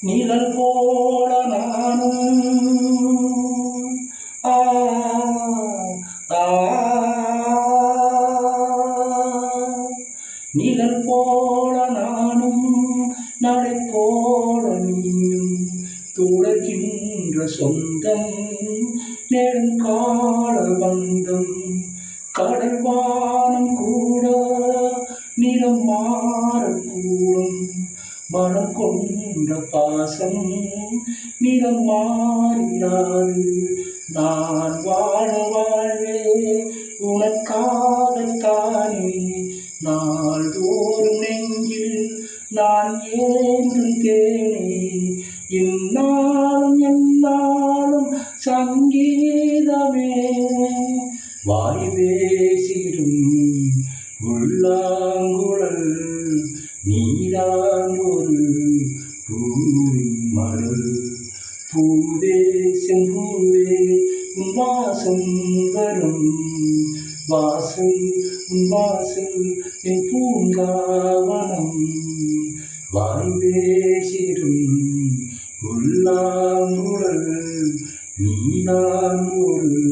நிழல் போல நானும் ஆ ஆ நிழல் போல நானும் நடை போல நீயும் தொடர்கின்ற சொந்தம் நெடுங்கால பந்தம் கடல் வானம் கூட நிறம் மாறக்கூடும் மனம் கொண்ட பாசம் நிறம் மாறினாரு நான் வாழ வாழ்வே உனக்காகத்தானே நாள்தோறும் நெஞ்சில் நான் ஏந்தும் தேனே என்னாலும் என்னாலும் சங்கீதமே வாய் பேசிடும் உள்ளாங்குழல் நீதான் ஒரு பூவின் மடல் பூவே செம்பூவே உன் வாசம் வரும் வாசல் உன் வாசல் என் பூங்காவனம் வாய் பேசிடும் உள்ளாங்குழல் நீதான் ஒரு